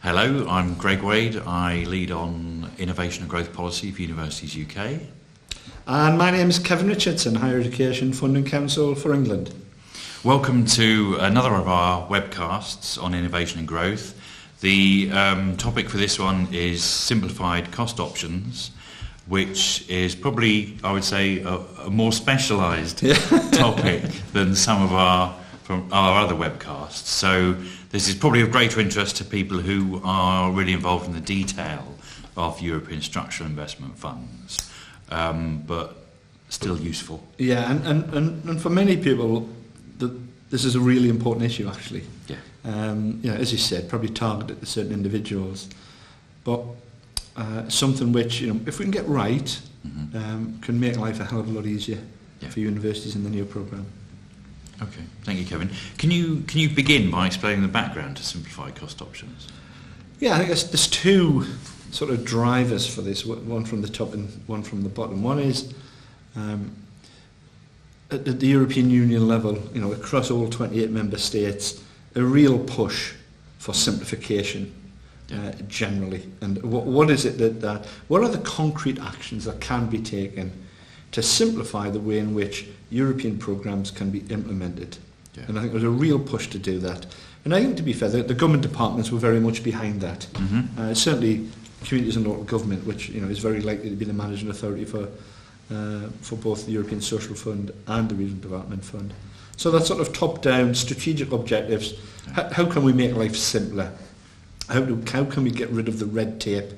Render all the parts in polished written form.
Hello, I'm Greg Wade. I lead on Innovation and Growth Policy for Universities UK. And my name is Kevin Richardson, Higher Education Funding Council for England. Welcome to another of our webcasts on innovation and growth. The topic for this one is simplified cost options, which is probably, I would say, a more specialised topic than some of our other webcasts. So this is probably of greater interest to people who are really involved in the detail of European structural investment funds, but still useful. Yeah, and for many people, this is a really important issue, actually. Yeah. As you said, probably targeted at certain individuals, but something which, if we can get right, can make life a hell of a lot easier for universities in the new programme. Okay, thank you, Kevin. Can you begin by explaining the background to simplified cost options? Yeah, I think there's two sort of drivers for this, one from the top and one from the bottom. One is at the European Union level, across all 28 member states, a real push for simplification generally. And what is it what are the concrete actions that can be taken to simplify the way in which European programmes can be implemented? Yeah. And I think there's a real push to do that. And I think, to be fair, the government departments were very much behind that. Certainly communities and local government, which is very likely to be the managing authority for both the European Social Fund and the Regional Development Fund. So that sort of top-down strategic objectives. How can we make life simpler? How can we get rid of the red tape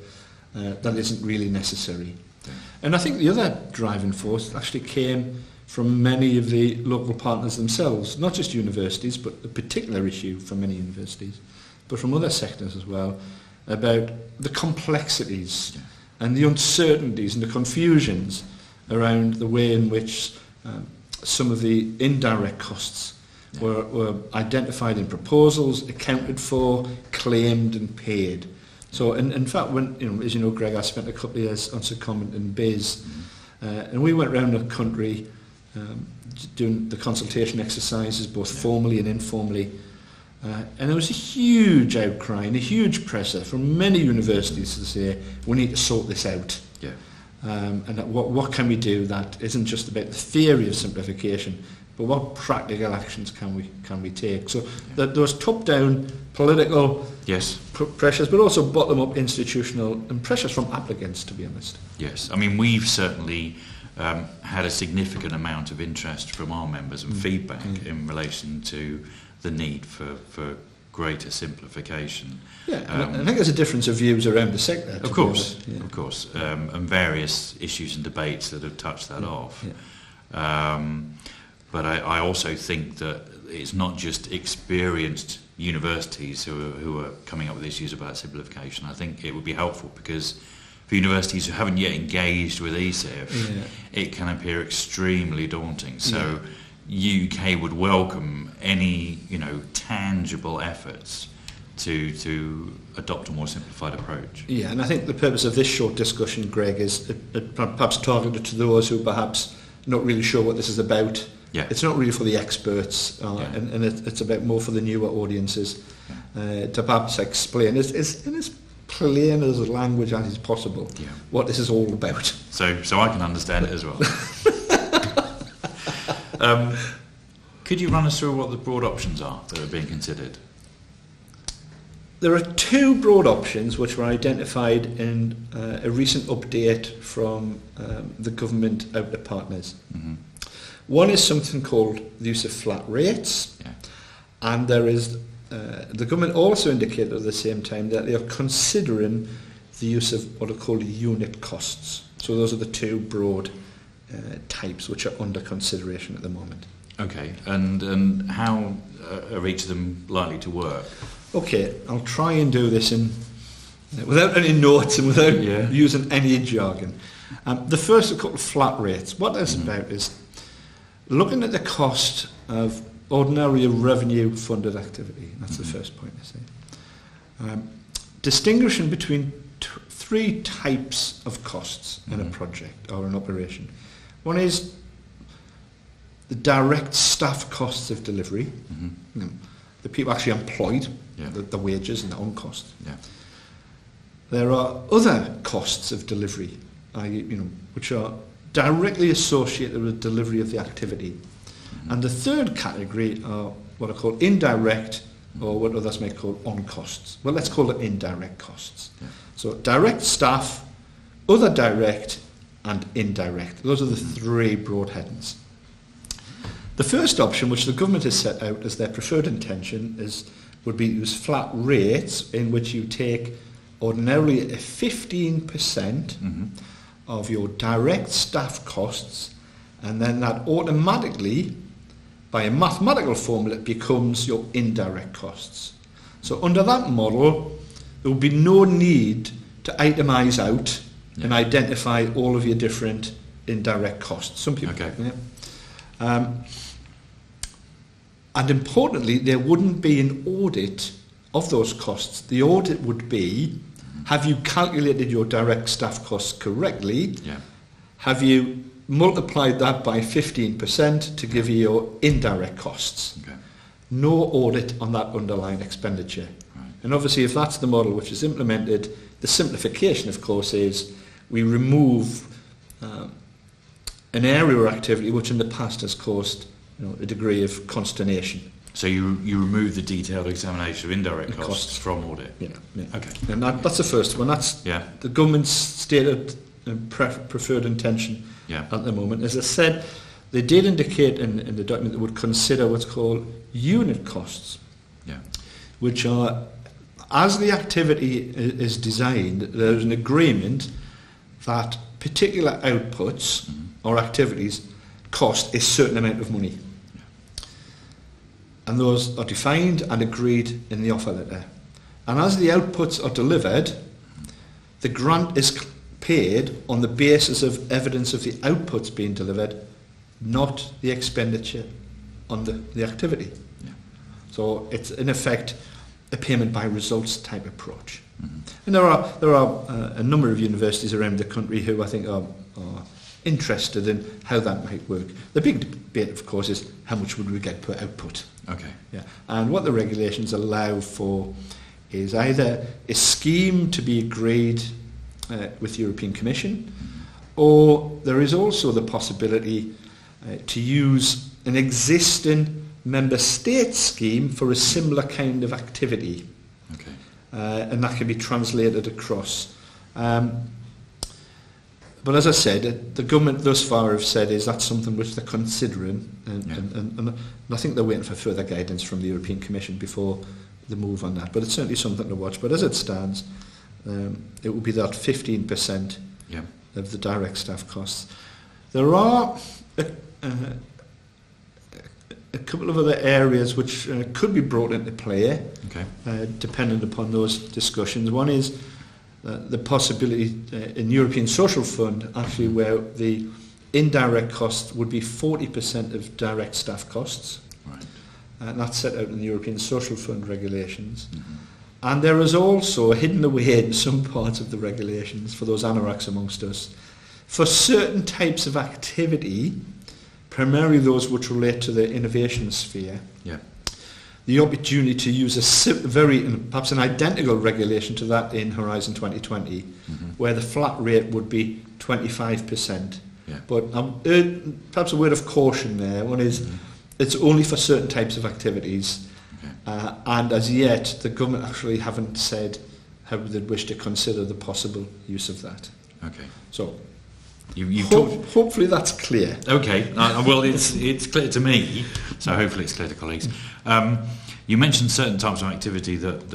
that isn't really necessary? Yeah. And I think the other driving force actually came from many of the local partners themselves, not just universities, but a particular issue for many universities, but from other sectors as well, about the complexities and the uncertainties and the confusions around the way in which some of the indirect costs were identified in proposals, accounted for, claimed and paid. So in fact, when as you know, Greg, I spent a couple of years on secondment in Biz, and we went around the country doing the consultation exercises, both formally and informally, and there was a huge outcry and a huge pressure from many universities to say, we need to sort this out. Yeah. And that what can we do that isn't just about the theory of simplification, but what practical actions can we take? So that those top-down political pressures, but also bottom-up institutional and pressures from applicants, to be honest. Yes, I mean, we've certainly had a significant amount of interest from our members and feedback in relation to the need for greater simplification. Yeah, and I think there's a difference of views around the sector. Of course, and various issues and debates that have touched that off. Yeah. But I also think that it's not just experienced universities who are coming up with issues about simplification. I think it would be helpful because for universities who haven't yet engaged with ESIF, it can appear extremely daunting. So UK would welcome any tangible efforts to adopt a more simplified approach. Yeah, and I think the purpose of this short discussion, Greg, is perhaps targeted to those who perhaps not really sure what this is about. Yeah. It's not really for the experts, and it's about more for the newer audiences to perhaps explain in as plain as language as is possible what this is all about. So I can understand it as well. Could you run us through what the broad options are that are being considered? There are two broad options which were identified in a recent update from the government out to partners. One is something called the use of flat rates, and there is the government also indicated at the same time that they are considering the use of what are called unit costs. So those are the two broad types which are under consideration at the moment. Okay, and how are each of them likely to work? Okay, I'll try and do this without any notes and without using any jargon. The first are called flat rates. What that's about is looking at the cost of ordinary revenue funded activity. That's the first point I say. Distinguishing between three types of costs in a project or an operation. One is the direct staff costs of delivery, the people actually employed the wages and the on-cost. Yeah. There are other costs of delivery, which are directly associated with delivery of the activity. Mm-hmm. And the third category are what are called indirect, or what others may call on-costs. Well, let's call it indirect costs. Yeah. So direct staff, other direct, and indirect. Those are the three broad headings. The first option, which the government has set out as their preferred intention, would be to use flat rates in which you take ordinarily 15% of your direct staff costs, and then that automatically, by a mathematical formula, becomes your indirect costs. So under that model, there will be no need to itemise out and identify all of your different indirect costs. Some people, and importantly, there wouldn't be an audit of those costs. The audit would be, have you calculated your direct staff costs correctly? Yeah. Have you multiplied that by 15% to give you your indirect costs? Okay. No audit on that underlying expenditure. Right. And obviously, if that's the model which is implemented, the simplification, of course, is we remove an area or activity which in the past has caused a degree of consternation. So you remove the detailed examination of indirect costs from audit? Yeah. Okay. And that's the first one. That's the government's stated preferred intention at the moment. As I said, they did indicate in the document they would consider what's called unit costs, which are, as the activity is designed, there's an agreement that particular outputs or activities cost a certain amount of money. And those are defined and agreed in the offer letter. And as the outputs are delivered, the grant is paid on the basis of evidence of the outputs being delivered, not the expenditure on the activity. Yeah. So it's in effect a payment by results type approach. And there are a number of universities around the country who I think are interested in how that might work. The big debate, of course, is how much would we get per output. Okay. Yeah. And what the regulations allow for is either a scheme to be agreed with the European Commission, or there is also the possibility to use an existing member state scheme for a similar kind of activity. Okay. And that can be translated across. But as I said, the government thus far have said is that's something which they're considering, and I think they're waiting for further guidance from the European Commission before the move on that. But it's certainly something to watch. But as it stands, it will be that 15% of the direct staff costs. There are a couple of other areas which could be brought into play, dependent upon those discussions. One is the possibility in European Social Fund, actually, where the indirect cost would be 40% of direct staff costs. Right. And that's set out in the European Social Fund regulations. And there is also hidden away in some parts of the regulations, for those anoraks amongst us, for certain types of activity, primarily those which relate to the innovation sphere, the opportunity to use a perhaps an identical regulation to that in Horizon 2020, where the flat rate would be 25%. But perhaps a word of caution there. One is it's only for certain types of activities, and as yet the government actually haven't said how they'd wish to consider the possible use of that. Okay. So hopefully that's clear. Okay. Well, it's clear to me, so hopefully it's clear to colleagues. You mentioned certain types of activity that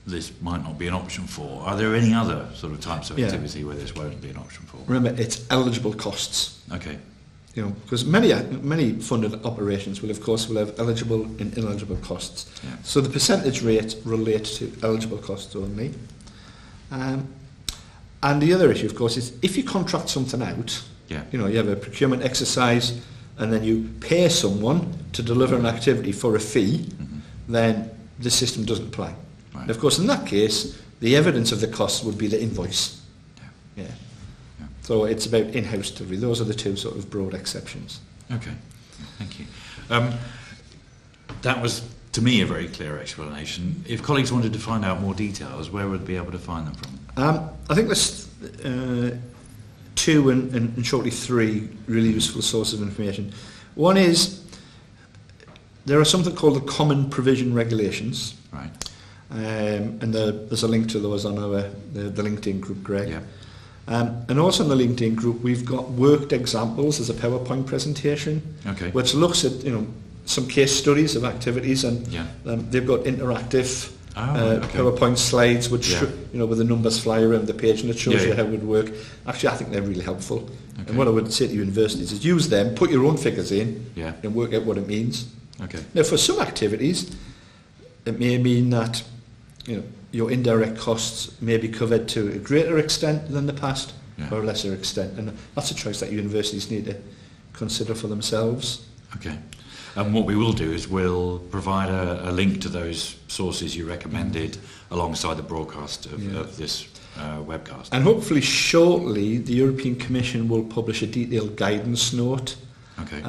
this might not be an option for. Are there any other sort of types of activity where this won't be an option for? Remember, it's eligible costs. Okay. Because many funded operations will have eligible and ineligible costs. So the percentage rate relates to eligible costs only. And the other issue, of course, is if you contract something out, you have a procurement exercise and then you pay someone to deliver an activity for a fee, then the system doesn't apply. Right. And of course, in that case, the evidence of the cost would be the invoice. So it's about in-house delivery. Those are the two sort of broad exceptions. Okay, thank you. That was to me, a very clear explanation. If colleagues wanted to find out more details, where would they be able to find them from? I think there's two and shortly three really useful sources of information. One is there are something called the Common Provision Regulations. Right. And there's a link to those on the LinkedIn group, Greg. Yeah. And also in the LinkedIn group, we've got worked examples as a PowerPoint presentation, Okay. which looks at some case studies of activities, and they've got interactive PowerPoint slides, which with the numbers fly around the page, and it shows you how it would work. Actually, I think they're really helpful. Okay. And what I would say to universities is use them, put your own figures in, and work out what it means. Okay. Now, for some activities, it may mean that your indirect costs may be covered to a greater extent than the past, or a lesser extent, and that's a choice that universities need to consider for themselves. Okay. And what we will do is we'll provide a link to those sources you recommended alongside the broadcast of this webcast. And hopefully shortly the European Commission will publish a detailed guidance note, okay.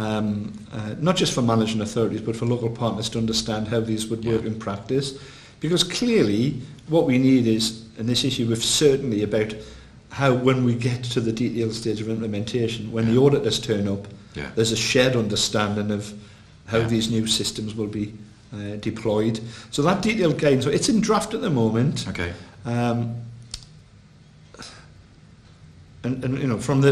Not just for managing authorities but for local partners to understand how these would work in practice. Because clearly what we need is, and this issue with certainty about how when we get to the detailed stage of implementation, when the auditors turn up, there's a shared understanding of how these new systems will be deployed. So that detailed guidance, it's in draft at the moment. Okay. And from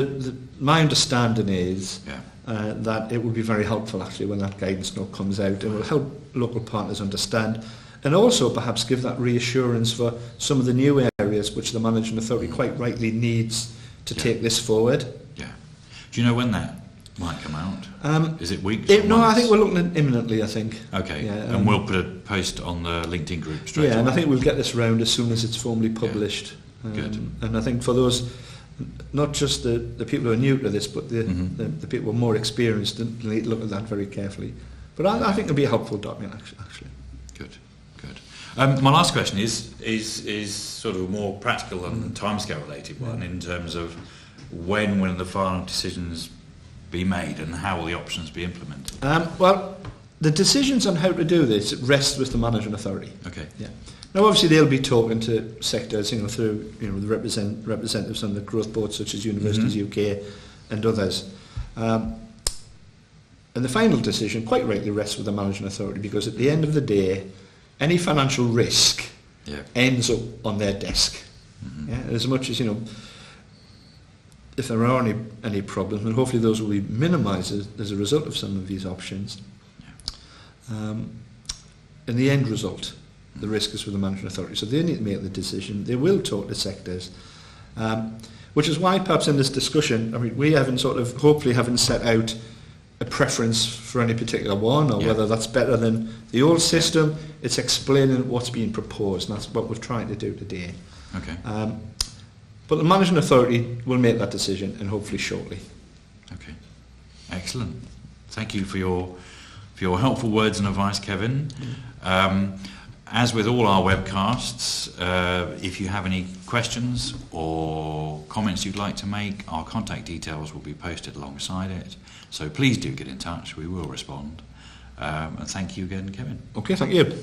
my understanding is that it will be very helpful actually when that guidance note comes out. It will help local partners understand, and also perhaps give that reassurance for some of the new areas which the managing authority quite rightly needs to take this forward. Yeah. Do you know when that might come out? Is it weeks? No, I think we're looking at imminently, I think. Okay. Yeah, and we'll put a post on the LinkedIn group straight away. And I think we'll get this round as soon as it's formally published. Good. And I think for those, not just the people who are new to this, but the people who are more experienced, need to look at that very carefully. But I think it'll be a helpful document, actually. Good. My last question is sort of a more practical and timescale related one in terms of when will the final decisions be made and how will the options be implemented? Well, the decisions on how to do this rest with the managing authority. Okay. Yeah. Now, obviously, they'll be talking to sectors, through the representatives on the growth board, such as Universities UK and others. And the final decision, quite rightly, rests with the managing authority, because at the end of the day, any financial risk ends up on their desk. As much as if there are any problems, and hopefully those will be minimised as a result of some of these options. In the end result, the risk is with the management authority, so they need to make the decision. They will talk to sectors, which is why perhaps in this discussion, we hopefully haven't set out a preference for any particular one, or whether that's better than the old system. It's explaining what's being proposed, and that's what we're trying to do today. Okay. But the managing authority will make that decision, and hopefully shortly. Okay. Excellent. Thank you for your helpful words and advice, Kevin. As with all our webcasts, if you have any questions or comments you'd like to make, our contact details will be posted alongside it. So please do get in touch. We will respond. And thank you again, Kevin. Okay, thank you.